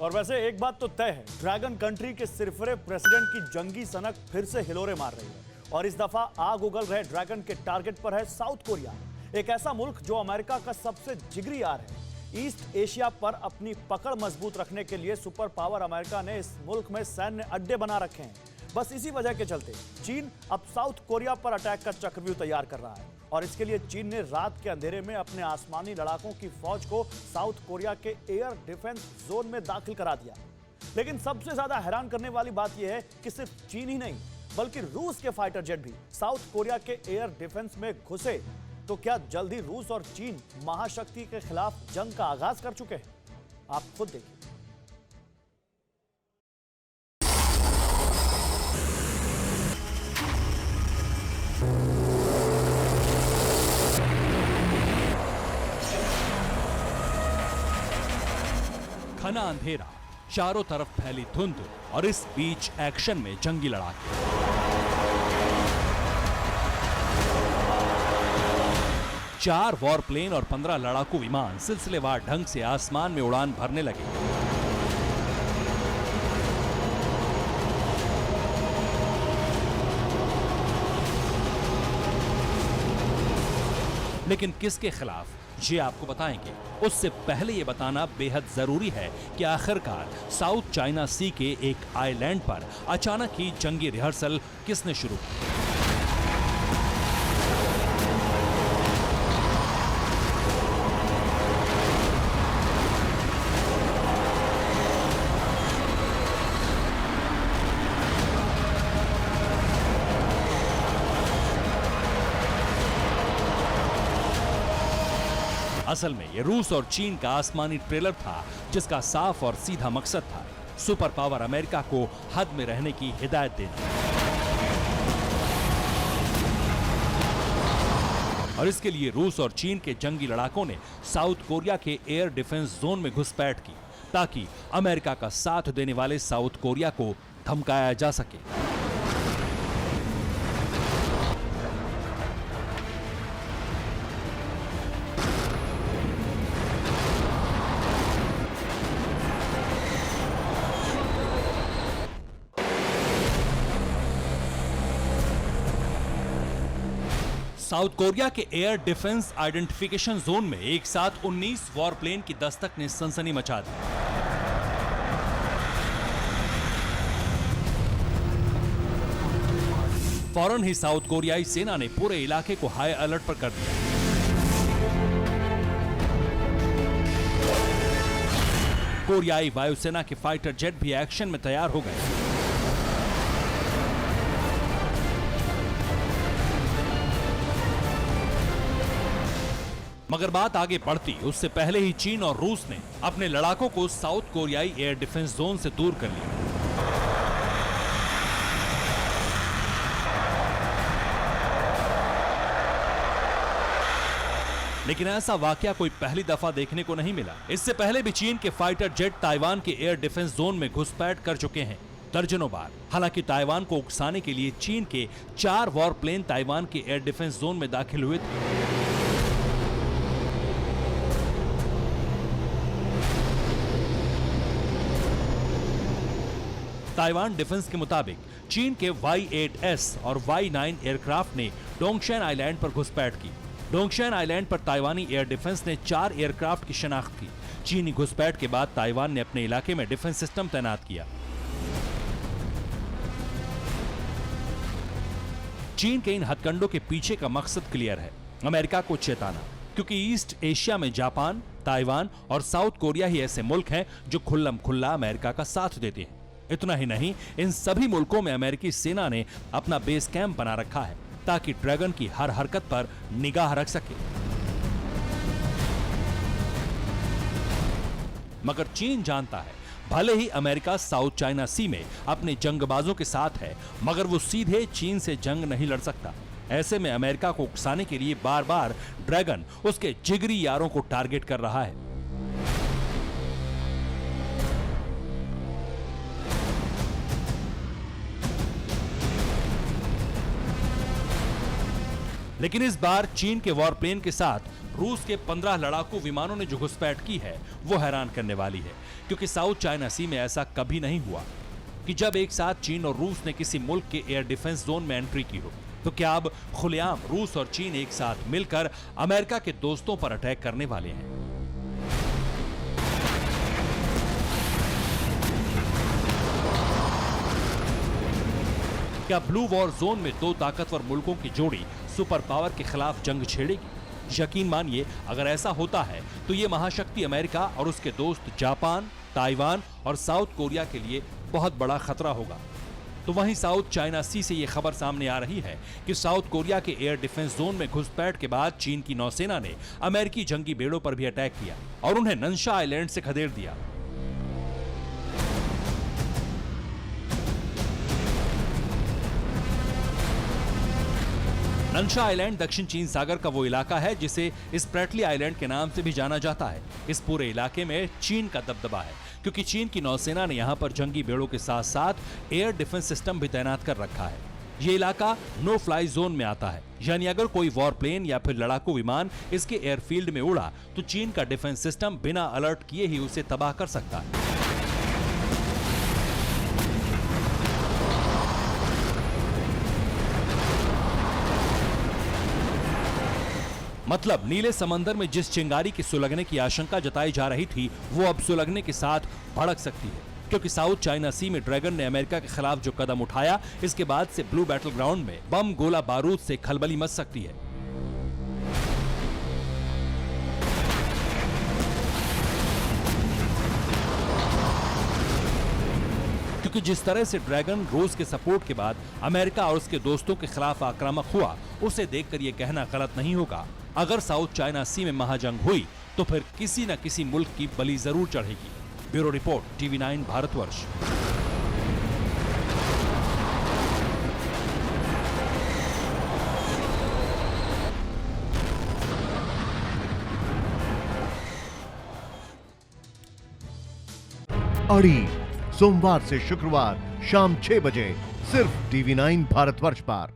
और वैसे एक बात तो तय है, ड्रैगन कंट्री के सिरफिरे प्रेसिडेंट की जंगी सनक फिर से हिलोरे मार रही है और इस दफा आग उगल रहे ड्रैगन के टारगेट पर है साउथ कोरिया, एक ऐसा मुल्क जो अमेरिका का सबसे जिगरी यार है। ईस्ट एशिया पर अपनी पकड़ मजबूत रखने के लिए सुपर पावर अमेरिका ने इस मुल्क में सैन्य अड्डे बना रखे हैं। बस इसी वजह के चलते चीन अब साउथ कोरिया पर अटैक का चक्रव्यूह तैयार कर रहा है और इसके लिए चीन ने रात के अंधेरे में अपने आसमानी लड़ाकों की फौज को साउथ कोरिया के एयर डिफेंस जोन में दाखिल करा दिया। लेकिन सबसे ज्यादा हैरान करने वाली बात यह है कि सिर्फ चीन ही नहीं बल्कि रूस के फाइटर जेट भी साउथ कोरिया के एयर डिफेंस में घुसे। तो क्या जल्द ही रूस और चीन महाशक्ति के खिलाफ जंग का आगाज कर चुके हैं? आप खुद देखिए। घना अंधेरा, चारों तरफ फैली धुंध और इस बीच एक्शन में जंगी लड़ाके। चार वॉरप्लेन और 15 लड़ाकू विमान सिलसिलेवार ढंग से आसमान में उड़ान भरने लगे। लेकिन किसके खिलाफ, ये आपको बताएंगे। उससे पहले ये बताना बेहद जरूरी है कि आखिरकार साउथ चाइना सी के एक आइलैंड पर अचानक ही जंगी रिहर्सल किसने शुरू की। असल में ये रूस और चीन का आसमानी ट्रेलर था जिसका साफ और सीधा मकसद था सुपर पावर अमेरिका को हद में रहने की हिदायत देना। और इसके लिए रूस और चीन के जंगी लड़ाकों ने साउथ कोरिया के एयर डिफेंस जोन में घुसपैठ की ताकि अमेरिका का साथ देने वाले साउथ कोरिया को धमकाया जा सके। साउथ कोरिया के एयर डिफेंस आइडेंटिफिकेशन जोन में एक साथ 19 वॉरप्लेन की दस्तक ने सनसनी मचा दी। फौरन ही साउथ कोरियाई सेना ने पूरे इलाके को हाई अलर्ट पर कर दिया। कोरियाई वायुसेना के फाइटर जेट भी एक्शन में तैयार हो गए। मगर बात आगे बढ़ती उससे पहले ही चीन और रूस ने अपने लड़ाकों को साउथ कोरियाई एयर डिफेंस जोन से दूर कर लिया। लेकिन ऐसा वाकया कोई पहली दफा देखने को नहीं मिला। इससे पहले भी चीन के फाइटर जेट ताइवान के एयर डिफेंस जोन में घुसपैठ कर चुके हैं दर्जनों बार। हालांकि ताइवान को उकसाने के लिए चीन के 4 वॉरप्लेन ताइवान के एयर डिफेंस जोन में दाखिल हुए थे। ताइवान डिफेंस के मुताबिक चीन के Y-8S और Y-9 एयरक्राफ्ट ने डोंगशेन आइलैंड पर घुसपैठ की। डोंगशेन आइलैंड पर ताइवानी एयर डिफेंस ने 4 एयरक्राफ्ट की शनाख्त की। चीनी घुसपैठ के बाद ताइवान ने अपने इलाके में डिफेंस सिस्टम तैनात किया। चीन के इन हथकंडों के पीछे का मकसद क्लियर है, अमेरिका को चेताना, क्योंकि ईस्ट एशिया में जापान, ताइवान और साउथ कोरिया ही ऐसे मुल्क हैं जो खुल्लम खुल्ला अमेरिका का साथ देते हैं। इतना ही नहीं, इन सभी मुल्कों में अमेरिकी सेना ने अपना बेस कैंप बना रखा है ताकि ड्रैगन की हर हरकत पर निगाह रख सके। मगर चीन जानता है भले ही अमेरिका साउथ चाइना सी में अपने जंगबाजों के साथ है, मगर वो सीधे चीन से जंग नहीं लड़ सकता। ऐसे में अमेरिका को उकसाने के लिए बार बार ड्रैगन उसके जिगरी यारों को टारगेट कर रहा है। लेकिन इस बार चीन के वॉरप्लेन के साथ रूस के 15 लड़ाकू विमानों ने जो घुसपैठ की है वो हैरान करने वाली है, क्योंकि साउथ चाइना सी में ऐसा कभी नहीं हुआ कि जब एक साथ चीन और रूस ने किसी मुल्क के एयर डिफेंस जोन में एंट्री की हो। तो क्या अब खुलेआम रूस और चीन एक साथ मिलकर अमेरिका के दोस्तों पर अटैक करने वाले हैं? क्या ब्लू वॉर जोन में दो ताकतवर मुल्कों की जोड़ी सुपर पावर के खिलाफ जंग छेड़ेगी? यकीन मानिए, अगर ऐसा होता है तो ये महाशक्ति अमेरिका और उसके दोस्त जापान, ताइवान और साउथ कोरिया के लिए बहुत बड़ा खतरा होगा। तो वहीं साउथ चाइना सी से ये खबर सामने आ रही है कि साउथ कोरिया के एयर डिफेंस जोन में घुसपैठ के बाद चीन की नौसेना ने अमेरिकी जंगी बेड़ों पर भी अटैक किया और उन्हें नंशा आइलैंड से खदेड़ दिया। नंशा आइलैंड दक्षिण चीन सागर का वो इलाका है जिसे स्प्रेटली आइलैंड के नाम से भी जाना जाता है। इस पूरे इलाके में चीन का दबदबा है, क्योंकि चीन की नौसेना ने यहाँ पर जंगी बेड़ों के साथ साथ एयर डिफेंस सिस्टम भी तैनात कर रखा है। ये इलाका नो फ्लाई जोन में आता है, यानी अगर कोई वॉर प्लेन या फिर लड़ाकू विमान इसके एयरफील्ड में उड़ा तो चीन का डिफेंस सिस्टम बिना अलर्ट किए ही उसे तबाह कर सकता है। मतलब नीले समंदर में जिस चिंगारी की सुलगने की आशंका जताई जा रही थी वो अब सुलगने के साथ भड़क सकती है, क्योंकि साउथ चाइना सी में ड्रैगन ने अमेरिका के खिलाफ जो कदम उठाया, इसके बाद से ब्लू बैटल ग्राउंड में बम गोला बारूद से खलबली मच सकती है। क्योंकि जिस तरह से ड्रैगन रूस के सपोर्ट के बाद अमेरिका और उसके दोस्तों के खिलाफ आक्रामक हुआ, उसे देखकर यह कहना गलत नहीं होगा, अगर साउथ चाइना सी में महाजंग हुई तो फिर किसी न किसी मुल्क की बलि जरूर चढ़ेगी। Bureau report, TV9 Bharatvarsh. अड़ी सोमवार से शुक्रवार शाम 6 बजे सिर्फ TV9 भारतवर्ष पर।